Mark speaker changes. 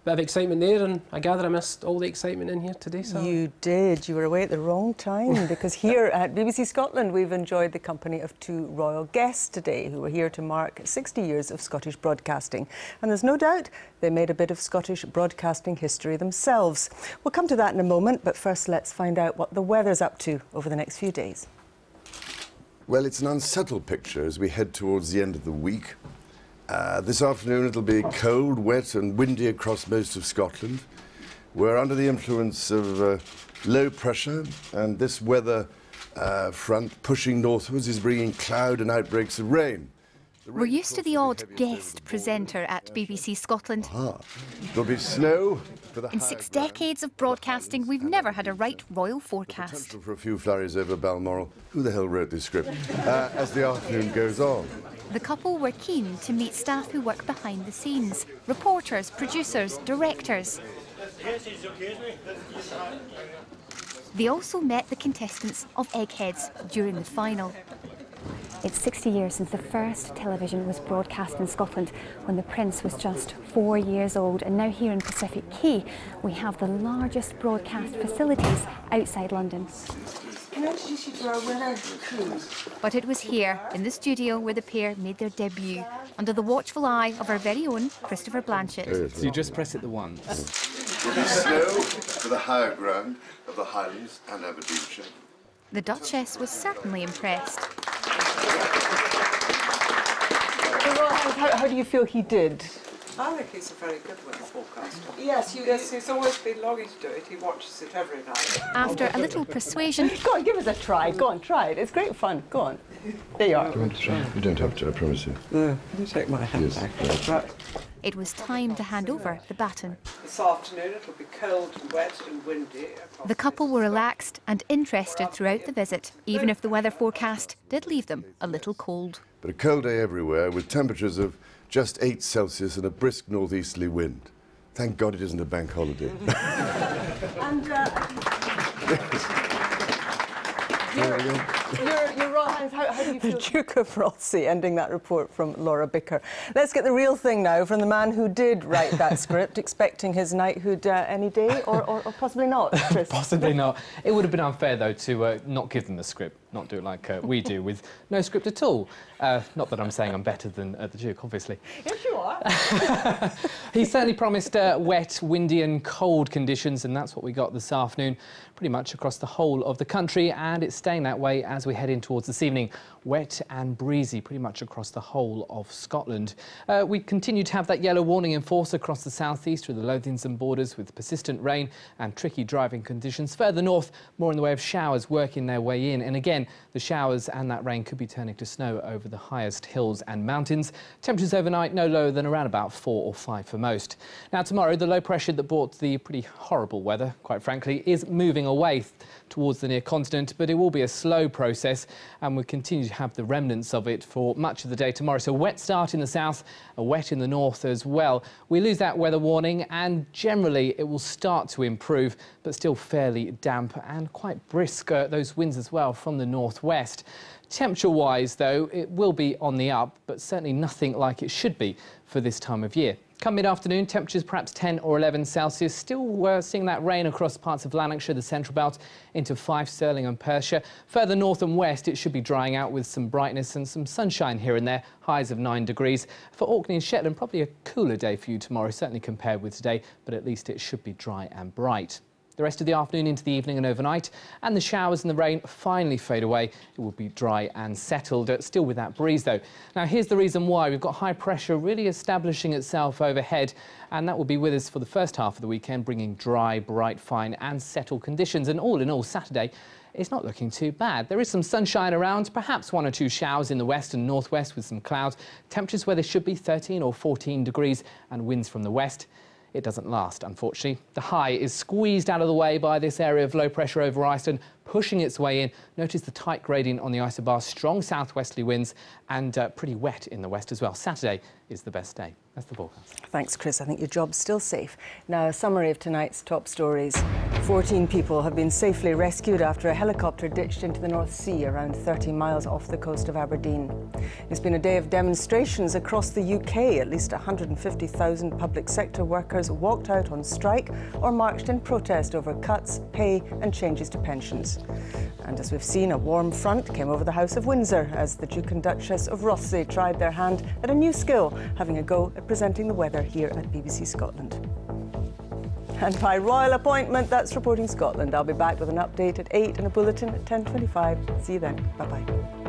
Speaker 1: Bit of excitement there, and I gather I missed all the excitement in here today, so...
Speaker 2: You did. You were away at the wrong time, because here at BBC Scotland we've enjoyed the company of two royal guests today who were here to mark 60 years of Scottish broadcasting. And there's no doubt they made a bit of Scottish broadcasting history themselves. We'll come to that in a moment, but first let's find out what the weather's up to over the next few days.
Speaker 3: Well, it's an unsettled picture as we head towards the end of the week. This afternoon it'll be cold, wet and windy across most of Scotland. We're under the influence of low pressure, and this weather front pushing northwards is bringing cloud and outbreaks of rain.
Speaker 4: We're used to the odd guest presenter at BBC Scotland.
Speaker 3: There'll be snow.
Speaker 4: In 6 decades of broadcasting, we've never had a right royal forecast.
Speaker 3: Potential for a few flurries over Balmoral. Who the hell wrote this script? As the afternoon goes on.
Speaker 4: The couple were keen to meet staff who work behind the scenes. Reporters, producers, directors. They also met the contestants of Eggheads during the final.
Speaker 5: It's 60 years since the first television was broadcast in Scotland, when the Prince was just 4 years old. And now here in Pacific Quay, we have the largest broadcast facilities outside London.
Speaker 2: Can I introduce you to our winner, crew?
Speaker 4: But it was here, in the studio, where the pair made their debut, under the watchful eye of our very own Christopher Blanchett.
Speaker 6: So you just press it the once.
Speaker 3: There'll be snow for the higher ground of the Highlands and Aberdeenshire.
Speaker 4: The Duchess was certainly impressed.
Speaker 2: How do you feel he did?
Speaker 7: I think he's a very good weather forecaster.
Speaker 2: Yes,
Speaker 7: he's always been longing to do it. He watches it every night.
Speaker 4: After a little persuasion...
Speaker 2: Go on, give us a try. Go on, try it. It's great fun. Go on. There you are.
Speaker 3: Do you want to try? You don't have to, I promise you.
Speaker 7: No, you take my hand back. Right.
Speaker 4: It was time to hand over the baton.
Speaker 7: This afternoon it'll be cold and wet and windy.
Speaker 4: The couple were relaxed and interested throughout the visit, even if the weather forecast did leave them a little cold.
Speaker 3: But a cold day everywhere, with temperatures of just 8 Celsius and a brisk northeasterly wind. Thank God it isn't a bank holiday.
Speaker 2: And Your Royal Highness, how do you feel? The Duke of Rothesay ending that report from Laura Bicker. Let's get the real thing now from the man who did write that script, expecting his knighthood any day, or possibly not, Chris?
Speaker 6: Possibly not. It would have been unfair, though, to not give them the script, not do it like we do, with no script at all. Not that I'm saying I'm better than the Duke, obviously.
Speaker 2: Yes, you are.
Speaker 6: He certainly promised wet, windy and cold conditions, and that's what we got this afternoon, pretty much across the whole of the country, and it's staying that way as we head in towards this evening. Wet and breezy pretty much across the whole of Scotland. We continue to have that yellow warning in force across the southeast through the Lothians and borders, with persistent rain and tricky driving conditions. Further north, more in the way of showers working their way in, and again the showers and that rain could be turning to snow over the highest hills and mountains. Temperatures overnight no lower than around about 4 or 5 for most. Now tomorrow, the low pressure that brought the pretty horrible weather, quite frankly, is moving away towards the near continent, but it will be a slow process, and we'll continue to have the remnants of it for much of the day tomorrow. So a wet start in the south, a wet in the north as well. We lose that weather warning, and generally it will start to improve, but still fairly damp and quite brisk, those winds as well from the northwest. Temperature-wise, though, it will be on the up, but certainly nothing like it should be for this time of year. Come mid-afternoon, temperatures perhaps 10 or 11 Celsius. Still seeing that rain across parts of Lanarkshire, the central belt, into Fife, Stirling and Perthshire. Further north and west, it should be drying out with some brightness and some sunshine here and there, highs of 9 degrees. For Orkney and Shetland, probably a cooler day for you tomorrow, certainly compared with today, but at least it should be dry and bright. The rest of the afternoon into the evening and overnight, and the showers and the rain finally fade away. It will be dry and settled, still with that breeze though. Now here's the reason why. We've got high pressure really establishing itself overhead, and that will be with us for the first half of the weekend, bringing dry, bright, fine and settled conditions. And all in all, Saturday it's not looking too bad. There is some sunshine around, perhaps 1 or 2 showers in the west and northwest with some clouds. Temperatures where they should be 13 or 14 degrees and winds from the west. It doesn't last, unfortunately. The high is squeezed out of the way by this area of low pressure over Iceland, pushing its way in. Notice the tight gradient on the isobar, strong southwesterly winds and pretty wet in the west as well. Saturday is the best day. That's the forecast.
Speaker 2: Thanks, Chris. I think your job's still safe. Now, a summary of tonight's top stories. 14 people have been safely rescued after a helicopter ditched into the North Sea around 30 miles off the coast of Aberdeen. It's been a day of demonstrations across the UK. At least 150,000 public sector workers walked out on strike or marched in protest over cuts, pay and changes to pensions. And as we've seen, a warm front came over the House of Windsor as the Duke and Duchess of Rothesay tried their hand at a new skill, having a go at presenting the weather here at BBC Scotland. And by royal appointment, that's Reporting Scotland. I'll be back with an update at 8 and a bulletin at 10:25. See you then. Bye-bye.